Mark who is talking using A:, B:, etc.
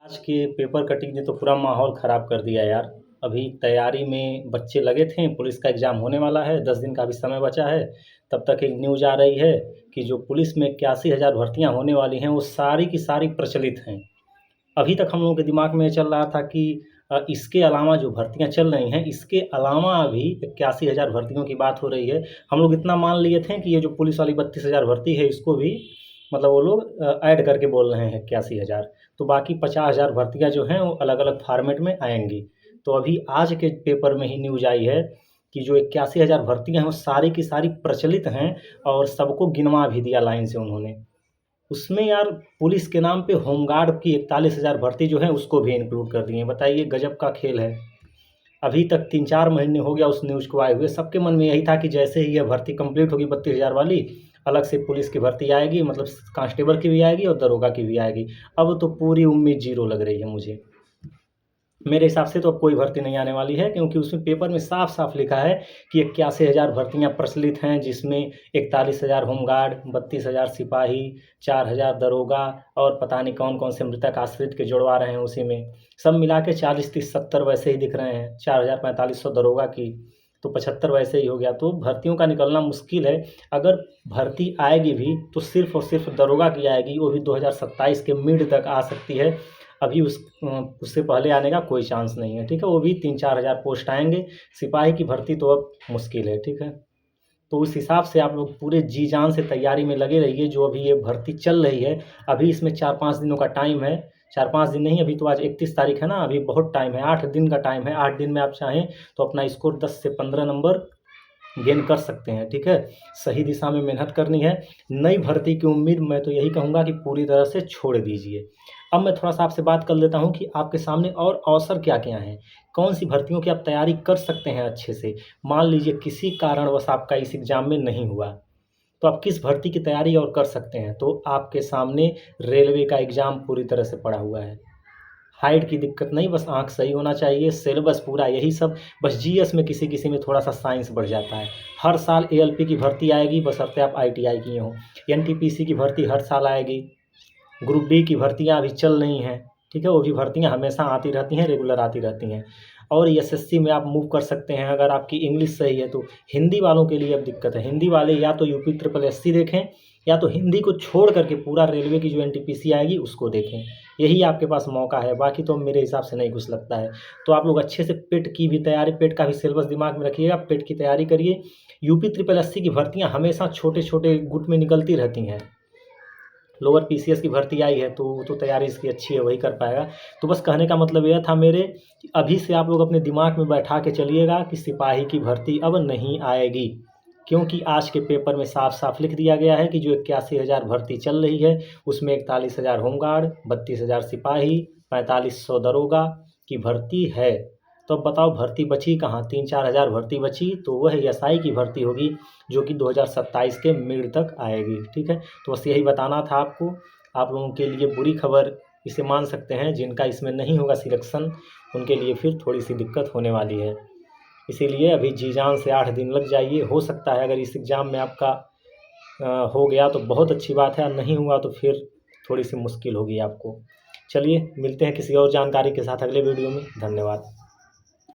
A: आज के paper cutting ने तो पूरा माहौल ख़राब कर दिया यार। अभी तैयारी में बच्चे लगे थे, पुलिस का एग्ज़ाम होने वाला है, 10 दिन का भी समय बचा है। तब तक एक न्यूज़ आ रही है कि जो पुलिस में 81,000 भर्तियाँ होने वाली हैं, वो सारी की सारी प्रचलित हैं। अभी तक हम लोगों के दिमाग में चल रहा था कि इसके अलावा जो भर्तियाँ चल रही हैं, इसके अलावा अभी 81,000 भर्तियों की बात हो रही है। हम लोग इतना मान लिए थे कि ये जो पुलिस वाली 32,000 भर्ती है, इसको भी मतलब वो लोग ऐड करके बोल रहे हैं 81,000। तो बाकी 50,000 भर्तियाँ जो हैं, वो अलग-अलग फ़ॉर्मेट में आएँगी। तो अभी आज के पेपर में ही न्यूज़ आई है कि जो 81,000 भर्तियाँ हैं, वो सारी की सारी प्रचलित हैं और सबको गिनवा भी दिया लाइन से उन्होंने। उसमें यार पुलिस के नाम पे होमगार्ड की 41,000 भर्ती जो है उसको भी इंक्लूड कर दिए हैं। बताइए गज़ब का खेल है। अभी तक 3-4 महीने हो गया उस न्यूज़ को आए हुए, सबके मन में यही था कि जैसे ही यह भर्ती कंप्लीट होगी 32,000 वाली, अलग से पुलिस की भर्ती आएगी, मतलब कांस्टेबल की भी आएगी और दरोगा की भी आएगी। अब तो पूरी उम्मीद ज़ीरो लग रही है मुझे। मेरे हिसाब से तो अब कोई भर्ती नहीं आने वाली है, क्योंकि उसमें पेपर में साफ-साफ लिखा है कि 81,000 भर्तियाँ प्रचलित हैं, जिसमें 41,000 होमगार्ड, 32,000 सिपाही, 4,000 दरोगा और पता नहीं कौन-कौन से मृतक आश्रित के जुड़वा रहे हैं उसी में। सब मिला के 40, 30, 70 वैसे ही दिख रहे हैं। 4,000 4500 दरोगा की, तो 75 वैसे ही हो गया। तो भर्तियों का निकलना मुश्किल है। अगर भर्ती आएगी भी तो सिर्फ़ और सिर्फ़ दरोगा की आएगी, वो भी 2027 के मिड तक आ सकती है। अभी उससे पहले आने का कोई चांस नहीं है, ठीक है? वो भी 3-4 हज़ार पोस्ट आएँगे। सिपाही की भर्ती तो अब मुश्किल है, ठीक है? तो उस हिसाब से आप लोग पूरे जी-जान से तैयारी में लगे रहिए, जो अभी ये भर्ती चल रही है। अभी इसमें 4-5 दिनों का टाइम है। 4-5 दिन नहीं, अभी तो आज 31 तारीख है ना, अभी बहुत टाइम है, 8 दिन का टाइम है। 8 दिन में आप चाहें तो अपना स्कोर 10 से 15 नंबर गेन कर सकते हैं, ठीक है? सही दिशा में मेहनत करनी है। नई भर्ती की उम्मीद मैं तो यही कहूँगा कि पूरी तरह से छोड़ दीजिए। अब मैं थोड़ा-सा आपसे बात कर लेता हूँ कि आपके सामने और अवसर क्या-क्या हैं? कौन-सी भर्तियों की आप तैयारी कर सकते हैं अच्छे से? मान लीजिए किसी कारणवश आपका इस एग्ज़ाम में नहीं हुआ, तो आप किस भर्ती की तैयारी और कर सकते हैं? तो आपके सामने रेलवे का एग्ज़ाम पूरी तरह से पड़ा हुआ है। हाइट की दिक्कत नहीं, बस आँख सही होना चाहिए, सिलेबस पूरा यही सब। बस जीएस में किसी-किसी में थोड़ा-सा साइंस बढ़ जाता है। हर साल एएलपी की भर्ती आएगी, बशर्ते आप आईटीआई किए हों। एनटीपीसी की भर्ती हर साल आएगी। ग्रुप डी की भर्तियाँ अभी चल रही हैं, ठीक है? वो भी भर्तियाँ हमेशा आती रहती हैं, रेगुलर आती रहती हैं। और एसएससी में आप मूव कर सकते हैं, अगर आपकी इंग्लिश सही है तो। हिंदी वालों के लिए अब दिक्कत है। हिंदी वाले या तो यूपी ट्रिपल एससी देखें, या तो हिंदी को छोड़ कर के पूरा रेलवे की जो एनटीपीसी आएगी उसको देखें। यही आपके पास मौका है, बाकी तो मेरे हिसाब से नहीं कुछ लगता है। तो आप लोग अच्छे से पेट की भी तैयारी, पेट का भी सिलेबस दिमाग में रखिएगा, पेट की तैयारी करिए। यूपी ट्रिपल एससी की भर्तियाँ हमेशा छोटे-छोटे गुट में निकलती रहती हैं। लोअर पीसीएस की भर्ती आई है, तो वो तो तैयारी इसकी अच्छी है, वही कर पाएगा। तो बस कहने का मतलब यह था मेरे कि अभी से आप लोग अपने दिमाग में बैठा के चलिएगा कि सिपाही की भर्ती अब नहीं आएगी। क्योंकि आज के पेपर में साफ-साफ लिख दिया गया है कि जो 81,000 भर्ती चल रही है, उसमें 41,000 होमगार्ड, 32,000 सिपाही, 4500 दरोगा की भर्ती है। तो अब बताओ भर्ती बची कहाँ? 3-4 हज़ार भर्ती बची, तो वह एसआई की भर्ती होगी, जो कि 2027 के मिड तक आएगी, ठीक है? तो बस यही बताना था आपको। आप लोगों के लिए बुरी खबर इसे मान सकते हैं, जिनका इसमें नहीं होगा सिलेक्शन, उनके लिए फिर थोड़ी-सी दिक्कत होने वाली है। इसीलिए अभी जी-जान से 8 दिन लग जाइए। हो सकता है अगर इस एग्ज़ाम में आपका हो गया तो बहुत अच्छी बात है, और नहीं हुआ तो फिर थोड़ी-सी मुश्किल होगी आपको। चलिए, मिलते हैं किसी और जानकारी के साथ अगले वीडियो में। धन्यवाद।